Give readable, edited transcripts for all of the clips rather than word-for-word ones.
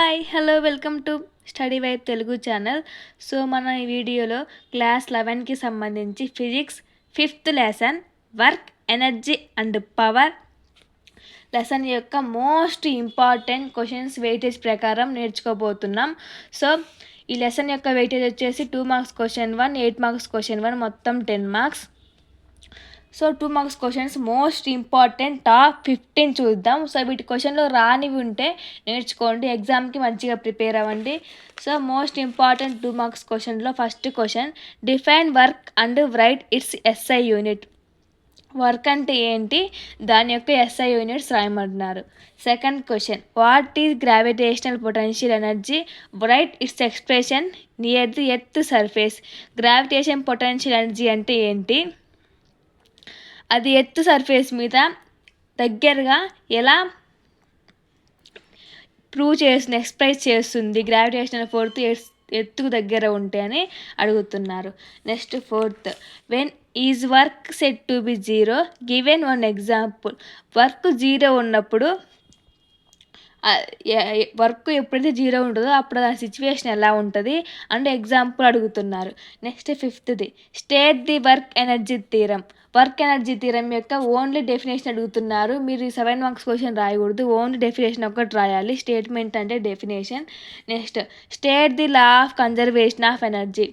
Hi hello welcome to study vibe Telugu channel. So మన ఈ వీడియోలో క్లాస్ 11కి సంబంధించి physics 5th lesson work energy and power lesson యొక్క most important questions weightage ప్రకారం నేర్చుకోబోతున్నాం. So ఈ lesson యొక్క వెయిటేజ్ వచ్చేసి 2 మార్క్స్ క్వశ్చన్ 1, 8 మార్క్స్ క్వశ్చన్ 1, మొత్తం 10 marks. So 2 marks questions most important top 15 చూద్దాం. సో వీటి క్వశ్చన్లో రానివి ఉంటే నేర్చుకోండి, ఎగ్జామ్కి మంచిగా ప్రిపేర్ అవ్వండి. సో మోస్ట్ ఇంపార్టెంట్ 2 మార్క్స్ క్వశ్చన్లో first question, define work and write its SI unit. Work అంటే ఏంటి, దాని యొక్క ఎస్ఐ యూనిట్స్ రాయమంటున్నారు. Second question, what is gravitational potential energy, write its expression near the earth surface. Gravitation potential energy అంటే ఏంటి, అది earth surface మీద దగ్గరగా ఎలా ఎక్స్ప్రెస్ చేస్తుంది, గ్రావిటేషనల్ ఫోర్స్ ఎత్తుకు దగ్గర ఉంటే అని అడుగుతున్నారు. Next fourth, when is work set to be zero, given one example. Work zero ఉన్నప్పుడు, వర్క్ ఎప్పుడైతే జీరో ఉంటుందో అప్పుడు ఆ సిచ్యువేషన్ ఎలా ఉంటుంది అండ్ ఎగ్జాంపుల్ అడుగుతున్నారు. నెక్స్ట్ ఫిఫ్త్ది, state the work energy theorem. Work energy theorem యొక్క ఓన్లీ డెఫినేషన్ అడుగుతున్నారు. మీరు 7 మార్క్స్ క్వశ్చన్ రాయకూడదు, ఓన్లీ డెఫినేషన్ ఒకటి రాయాలి. స్టేట్మెంట్ అంటే definition. Next, state the law of conservation of energy.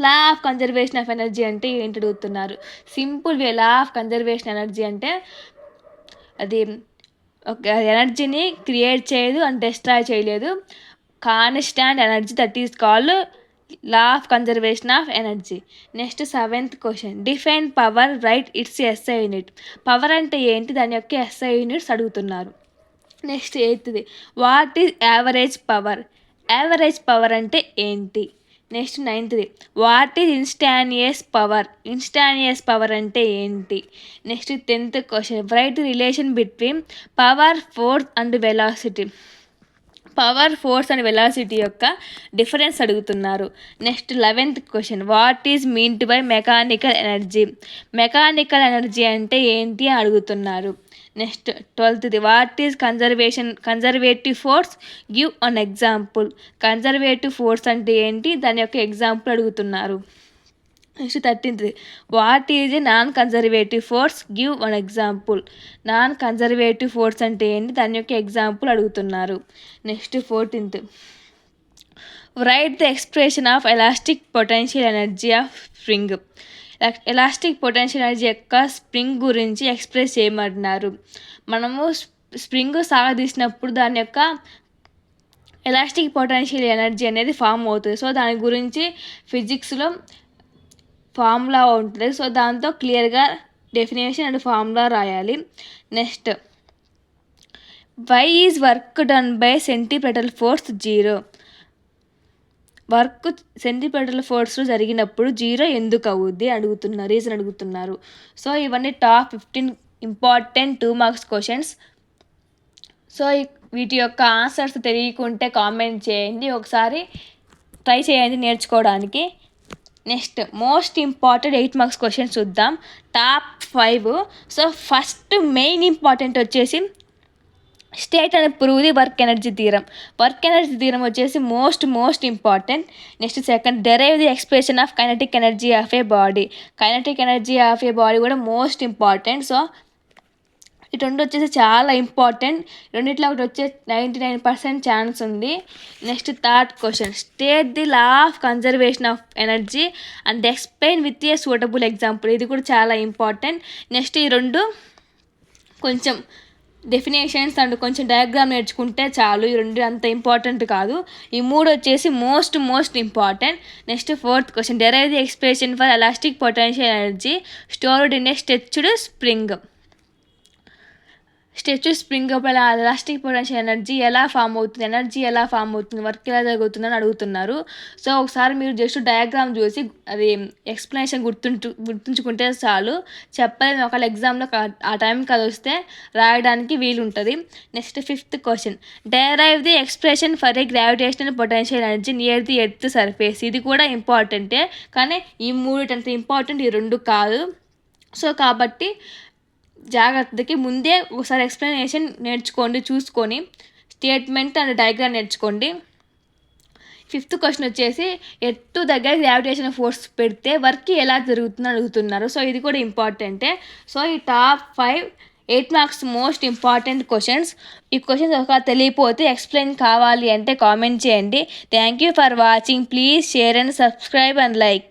Law of conservation of energy అంటే ఏంటి అడుగుతున్నారు. Simple way, law of conservation energy అంటే అది ఒక ఎనర్జీని క్రియేట్ చేయదు అండ్ డిస్ట్రాయ్ చేయలేదు, constant energy, that is called law of conservation of energy. Next 7th question, define power, write its SI unit. Power అంటే ఏంటి, దాని యొక్క ఎస్ఐ యూనిట్స్ అడుగుతున్నారు. Next 8th, what is average power. Average power అంటే ఏంటి. Next 9th, what is instantaneous power. Instantaneous power అంటే ఏంటి. Next 10th question, write relation between power, force and velocity. Power, force and velocity యొక్క difference అడుగుతున్నారు. Next 11th question, what is meant by mechanical energy. Mechanical energy అంటే ఏంటి అని అడుగుతున్నారు. Next 12th, what is conservative force, give an example. Conservative force అంటే ఏంటి, దాని యొక్క ఎగ్జాంపుల్ అడుగుతున్నారు. Next 13th, what is a non conservative force, give one example. Non conservative force అంటే ఏంటి, దాని యొక్క ఎగ్జాంపుల్ అడుగుతున్నారు. Next 14th, right the expression of elastic potential energy of spring. Elastic potential energy యొక్క స్ప్రింగ్ గురించి express చేయమంటున్నారు. మనము spring సాగదీసినప్పుడు దాని యొక్క ఎలాస్టిక్ పొటెన్షియల్ ఎనర్జీ అనేది ఫామ్ అవుతుంది. సో దాని గురించి ఫిజిక్స్లో ఫార్ములా ఉంటుంది. సో దాంతో క్లియర్గా డెఫినేషన్ అండ్ ఫార్ములా రాయాలి. Next, why is work done by centripetal force zero. Work centripetal force జరిగినప్పుడు జీరో ఎందుకు అవుద్ది అడుగుతున్నారు, రీజన్ అడుగుతున్నారు. సో ఇవన్నీ top 15 important 2 marks questions. So వీటి యొక్క ఆన్సర్స్ తెలియకుంటే కామెంట్ చేయండి, ఒకసారి ట్రై చేయండి నేర్చుకోవడానికి. Next most important 8 marks questions చూద్దాం, top 5. So first main important వచ్చేసి state and prove the work energy theorem. Work energy theorem వచ్చేసి most important. Next second, derive the expression of kinetic energy of a body. Kinetic energy of a body కూడా most important. So ఈ రెండు వచ్చేసి చాలా important, రెండిట్లో ఒకటి వచ్చే 99% chance ఉంది. Next third question, state the law of conservation of energy and explain with a suitable example. ఇది కూడా చాలా ఇంపార్టెంట్. నెక్స్ట్ ఈ రెండు కొంచెం డెఫినేషన్స్ అండ్ కొంచెం డయాగ్రామ్ నేర్చుకుంటే చాలు, ఈ రెండు అంత ఇంపార్టెంట్ కాదు. ఈ మూడు వచ్చేసి most important. Next 4th question, derive the expression for elastic potential energy stored in a stretched spring. Stretched spring అప్పుడు ఎలాస్టిక్ పొటెన్షియల్ ఎనర్జీ ఎలా ఫామ్ అవుతుంది, వర్క్ ఎలా జరుగుతుందని అడుగుతున్నారు. సో ఒకసారి మీరు జస్ట్ డయాగ్రామ్ చూసి అది ఎక్స్ప్లెనేషన్ గుర్తుంచుకుంటే చాలు, చెప్పలేదు ఒకవేళ ఎగ్జామ్లో ఆ టైంకి అది వస్తే రాయడానికి వీలుంటుంది. Next 5th question, derive the expression for a gravitational potential energy near the earth surface. ఇది కూడా ఇంపార్టెంటే, కానీ ఈ మూడింటి ఇంపార్టెంట్ ఈ రెండు కాదు. సో కాబట్టి జాగ్రత్తకి ముందే ఒకసారి ఎక్స్ప్లెనేషన్ నేర్చుకోండి, చూసుకొని స్టేట్మెంట్ అండ్ డయాగ్రామ్ నేర్చుకోండి. 5th క్వశ్చన్ వచ్చేసి ఎత్తు దగ్గర గ్రావిటేషన్ ఫోర్స్ పెడితే వర్క్ ఎలా జరుగుతుందని అడుగుతున్నారు. సో ఇది కూడా ఇంపార్టెంటే. సో ఈ top 8 marks most important questions. ఈ క్వశ్చన్స్ ఒక తెలియపోతే ఎక్స్ప్లెయిన్ కావాలి అంటే కామెంట్ చేయండి. Thank you for watching. Please share and subscribe and like.